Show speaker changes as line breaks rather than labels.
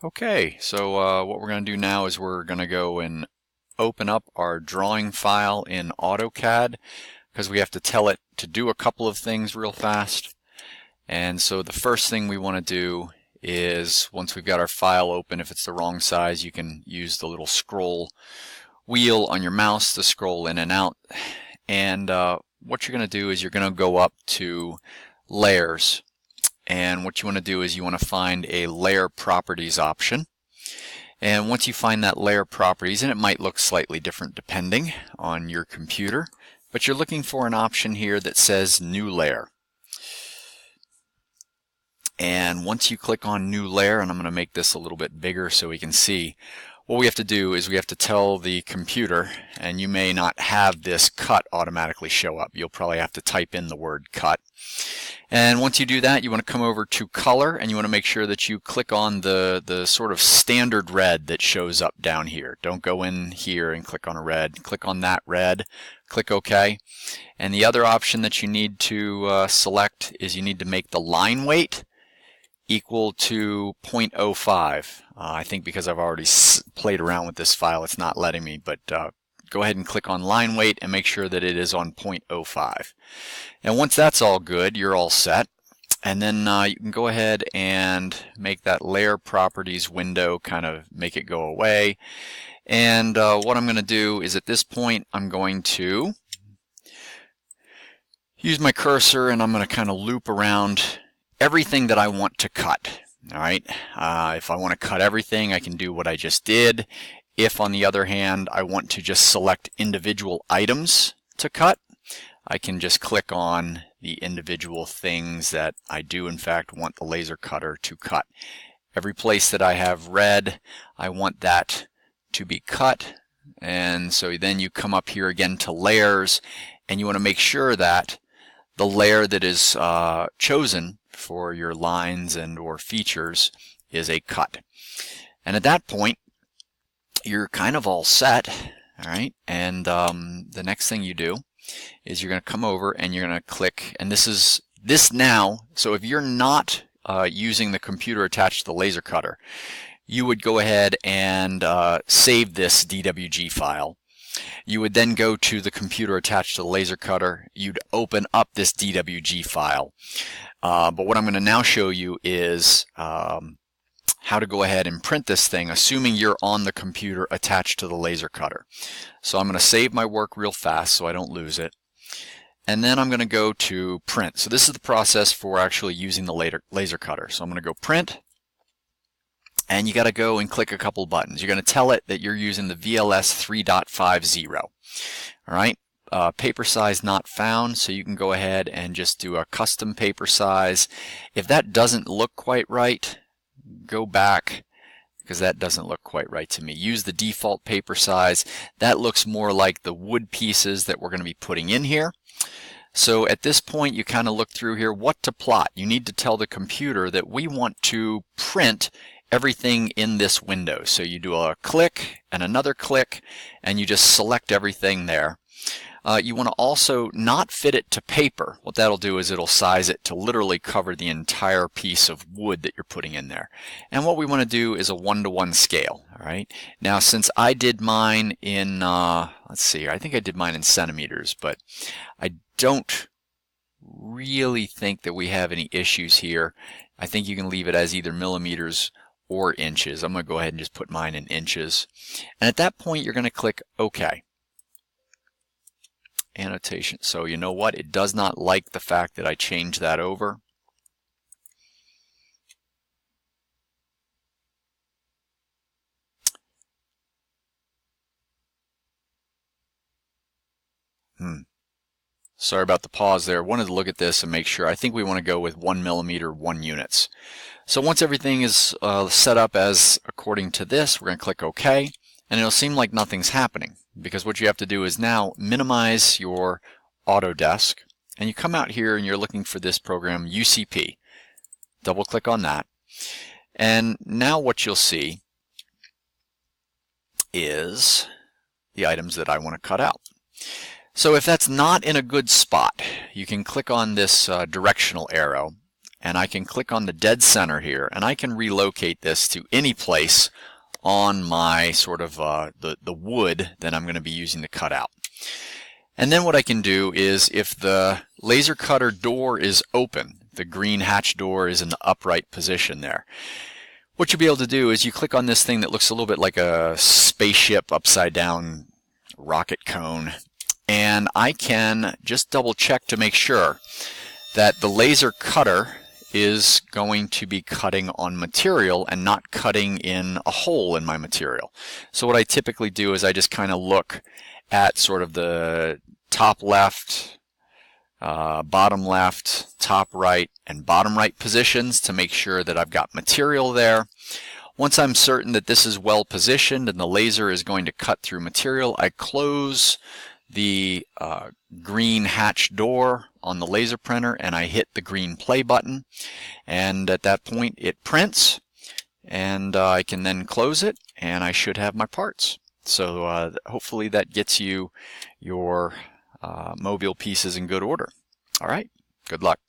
Okay, so what we're going to do now is we're going to go and open up our drawing file in AutoCAD because we have to tell it to do a couple of things real fast. And so the first thing we want to do is, once we've got our file open, if it's the wrong size, you can use the little scroll wheel on your mouse to scroll in and out. And what you're going to do is you're going to go up to Layers. And what you want to do is you want to find a Layer Properties option. And once you find that Layer Properties, and it might look slightly different depending on your computer, but you're looking for an option here that says New Layer. And once you click on New Layer, and I'm going to make this a little bit bigger so we can see, what we have to do is we have to tell the computer, and you may not have this cut automatically show up. You'll probably have to type in the word cut. And once you do that, you want to come over to color, and you want to make sure that you click on the sort of standard red that shows up down here. Don't go in here and click on a red. Click on that red, click OK. And the other option that you need to select is you need to make the line weight equal to 0.05. I think because I've already played around with this file, it's not letting me, but go ahead and click on line weight and make sure that it is on 0.05. And once that's all good, you're all set. And then you can go ahead and make that layer properties window kind of make it go away. And what I'm going to do is at this point I'm going to use my cursor and I'm going to kind of loop around everything that I want to cut. All right. If I want to cut everything, I can do what I just did. If, on the other hand, I want to just select individual items to cut, I can just click on the individual things that I do, in fact, want the laser cutter to cut. Every place that I have red, I want that to be cut. And so then you come up here again to layers, and you want to make sure that the layer that is chosen for your lines and or features is a cut. And at that point, you're kind of all set. All right, and the next thing you do is you're going to come over and you're going to click, and this now, so if you're not using the computer attached to the laser cutter, you would go ahead and save this DWG file. You would then go to the computer attached to the laser cutter. You'd open up this DWG file. But what I'm going to now show you is how to go ahead and print this thing, assuming you're on the computer attached to the laser cutter. So I'm going to save my work real fast so I don't lose it. And then I'm going to go to print. So this is the process for actually using the laser cutter. So I'm going to go print. And you got to go and click a couple buttons. You're going to tell it that you're using the VLS 3.50. All right. Paper size not found, so you can go ahead and just do a custom paper size. If that doesn't look quite right, go back, because that doesn't look quite right to me. Use the default paper size. That looks more like the wood pieces that we're going to be putting in here. So at this point, you kind of look through here what to plot. You need to tell the computer that we want to print everything in this window. So you do a click and another click, and you just select everything there. You want to also not fit it to paper. What that'll do is it'll size it to literally cover the entire piece of wood that you're putting in there. And what we want to do is a 1:1 scale. All right. Now, since I did mine in, let's see, I think I did mine in centimeters, but I don't really think that we have any issues here. I think you can leave it as either millimeters or inches. I'm going to go ahead and just put mine in inches. And at that point, you're going to click OK. Annotation. So you know what? It does not like the fact that I changed that over. Sorry about the pause there. Wanted to look at this and make sure. I think we want to go with 1 millimeter, 1 units. So once everything is set up as according to this, we're going to click OK. And it'll seem like nothing's happening, because what you have to do is now minimize your Autodesk, and you come out here and you're looking for this program UCP. Double click on that, and now what you'll see is the items that I want to cut out. So if that's not in a good spot, you can click on this directional arrow and I can click on the dead center here, and I can relocate this to any place on my sort of the wood that I'm going to be using to cut out. And then what I can do is, if the laser cutter door is open, the green hatch door is in the upright position there, what you'll be able to do is you click on this thing that looks a little bit like a spaceship upside down rocket cone, and I can just double check to make sure that the laser cutter is going to be cutting on material and not cutting in a hole in my material. So what I typically do is I just kind of look at sort of the top left, bottom left, top right, and bottom right positions to make sure that I've got material there. Once I'm certain that this is well positioned and the laser is going to cut through material, I close the green hatch door on the laser printer and I hit the green play button, and at that point it prints, and I can then close it and I should have my parts. So hopefully that gets you your mobile pieces in good order. All right, good luck.